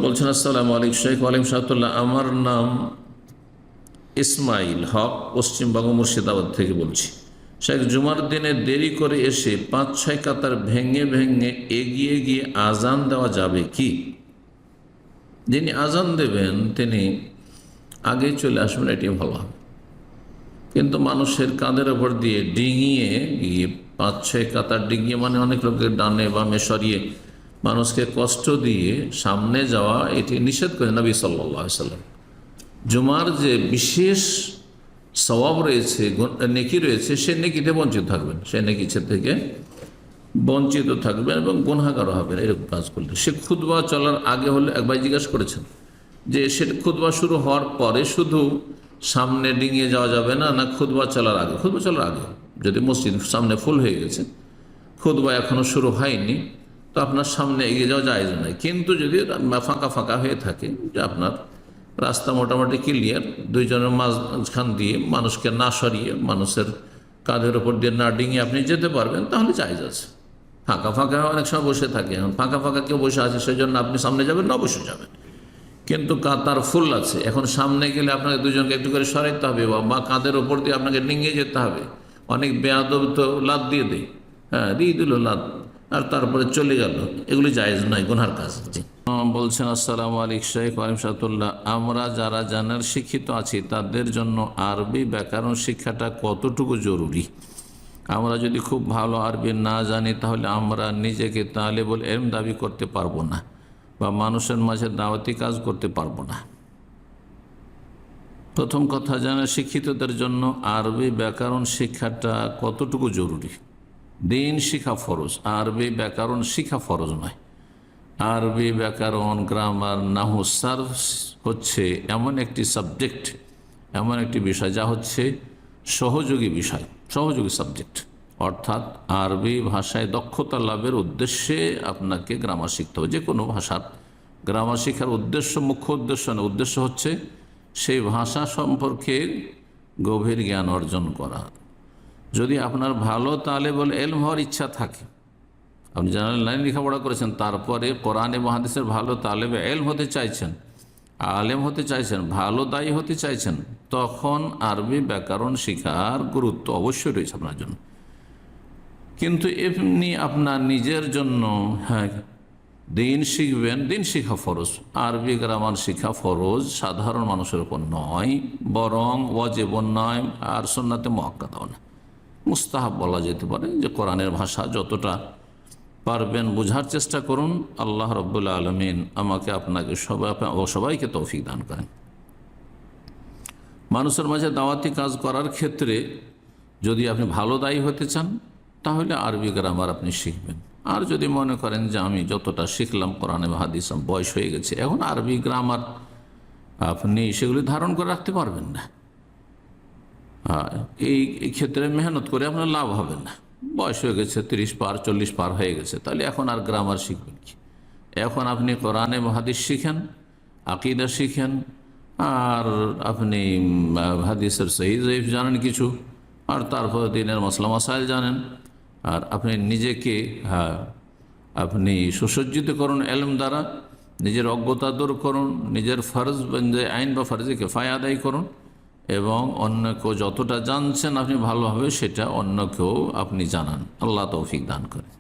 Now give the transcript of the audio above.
বলছেন আসসালামু আলাইকুম শেখ ওয়ালাইকুম সালাতুল্লাহ। আমার নাম ইসমাইল হক, পশ্চিমবঙ্গ মুর্শিদাবাদ থেকে বলছি। শেখ, জুমার দিনে দেরি করে এসে 5-6 কাতার ভেঙে ভেঙে এগিয়ে গিয়ে আজান দেওয়া যাবে কি? যিনি আজান দেবেন তিনি আগে চলে আসবেন, এটি ভালো হবে। কিন্তু মানুষের কাঁধের ওপর দিয়ে ডিঙিয়ে গিয়ে 5-6 কাতার ডিঙিয়ে, মানে অনেক লোকের ডানে বামে সরিয়ে মানুষকে কষ্ট দিয়ে সামনে যাওয়া, এটি নিষেধ করে নবী সাল্লাল্লাহু আলাইহি ওয়াসাল্লাম। জুমার যে বিশেষ সওয়াব রয়েছে, নেকি রয়েছে, সে নেকিতে বঞ্চিত থাকবেন, সে নেকি থেকে বঞ্চিত থাকবেন এবং গুনাহগার হবেন এরকম কাজ করলে। সে খুতবা চলার আগে হলে, একবার জিজ্ঞাসা করেছেন যে সে খুতবা শুরু হওয়ার পরে শুধু সামনে ডিঙিয়ে যাওয়া যাবে না, না খুতবা চলার আগে? খুতবা চলার আগে, যদি মসজিদ সামনে ফুল হয়ে গেছে, খুতবা এখনও শুরু হয়নি, তো আপনার সামনে এগিয়ে যাওয়া জায়েজ নয়। কিন্তু যদি ফাঁকা ফাঁকা হয়ে থাকে, যে আপনার রাস্তা মোটামুটি ক্লিয়ার, দুইজনের মাঝখান দিয়ে মানুষকে না সরিয়ে, মানুষের কাঁধের ওপর দিয়ে না ডিঙিয়ে আপনি যেতে পারবেন, তাহলে জায়েজ আছে। ফাঁকা ফাঁকা অনেক সময় বসে থাকে, এখন ফাঁকা ফাঁকা কেউ বসে আছে, সেই জন্য আপনি সামনে যাবেন না, অবশ্যই যাবেন। কিন্তু কাতার ফুল আছে, এখন সামনে গেলে আপনাকে দুজনকে একটু করে সরাইতে হবে, বা কাঁধের ওপর দিয়ে আপনাকে ডিঙিয়ে যেতে হবে। অনেক বেয়াদব তো লাদ দিয়ে দেয়, হ্যাঁ দিয়ে দিল লাদ, আর তারপরে চলে গেল, এগুলি জায়েজ নয়, গুনহার কাজ। বলছেন আসসালামু আলাইকুম শেখ ওয়ালাইকুম সালাতুল্লাহ। আমরা যারা জানার শিক্ষিত আছি তাদের জন্য আরবি ব্যাকরণ শিক্ষাটা কতটুকু জরুরি? আমরা যদি খুব ভালো আরবি না জানি, তাহলে আমরা নিজেকে তালেবুল ইলম দাবি করতে পারবো না, বা মানুষের মাঝে দাওয়াতি কাজ করতে পারবো না। প্রথম কথা, জানা শিক্ষিতদের জন্য আরবি ব্যাকরণ শিক্ষাটা কতটুকু জরুরি। দিন শিখা ফরজ, আরবি ব্যাকরণ শিখা ফরজ নয়। আরবি ব্যাকরণ, গ্রামার, নাহু, সার্ফ হচ্ছে এমন একটি সাবজেক্ট, এমন একটি বিষয় যা হচ্ছে সহযোগী বিষয়, সহযোগী সাবজেক্ট। অর্থাৎ আরবি ভাষায় দক্ষতা লাভের উদ্দেশ্যে আপনাকে গ্রামার শিখতে হবে। যে কোনো ভাষার গ্রামার শিখার উদ্দেশ্য, মুখ্য উদ্দেশ্য না, উদ্দেশ্য হচ্ছে সেই ভাষা সম্পর্কে গভীর জ্ঞান অর্জন করা। যদি আপনার ভালো তালেবুল ইলম হওয়ার ইচ্ছা থাকে, আপনি জেনারেল লাইন লেখাপড়া করেছেন, তারপরে কোরআন এবং হাদিসের ভালো তালেবে ইলম হতে চাইছেন, আলেম হতে চাইছেন, ভালো দায়ী হতে চাইছেন, তখন আরবি ব্যাকরণ শিখার গুরুত্ব অবশ্যই রয়েছে আপনার জন্য। কিন্তু এমনি আপনার নিজের জন্য, হ্যাঁ দিন শিখবেন, দিন শিখা ফরজ, আরবি গ্রামার শিখা ফরজ, সাধারণ মানুষের উপর নয়, বরং ওয়াজিব নয়, আর সুন্নাতে মুআক্কাদাও না, মুস্তাহাব বলা যেতে পারে। যে কোরআনের ভাষা যতটা পারবেন বোঝার চেষ্টা করুন। আল্লাহ রাব্বুল আলামিন আমাকে, আপনাকে, সবাইকে তৌফিক দান করেন। মানুষের মাঝে দাওয়াতি কাজ করার ক্ষেত্রে যদি আপনি ভালো দায়ী হতে চান, তাহলে আরবি গ্রামার আপনি শিখবেন। আর যদি মনে করেন যে আমি যতটা শিখলাম কোরআনে বা হাদিসে, বয়স হয়ে গেছে, এখন আরবি গ্রামার আপনি সেগুলি ধারণ করে রাখতে পারবেন না, এই ক্ষেত্রে মেহনত করে আপনার লাভ হবে না। বয়স হয়ে গেছে, 30 পার 40 পার হয়ে গেছে, তাহলে এখন আর গ্রামার শিখবেন কি? এখন আপনি কোরআনে হাদিস শিখেন, আকিদা শিখেন, আর আপনি হাদিসের সহিহ জয়ীফ জানেন কিছু, আর তারপর দিনের মসলা মাসাইল জানেন, আর আপনি নিজেকে আপনি সুসজ্জিত করুন এলম দ্বারা, নিজের অজ্ঞতা দূর করুন, নিজের ফরজ আইন বা ফরজে কিফায়া আদায় করুন, এবং অন্যকেও যতটা জানছেন আপনি ভালোভাবে, সেটা অন্যকেও আপনি জানান। আল্লাহ তৌফিক দান করেন।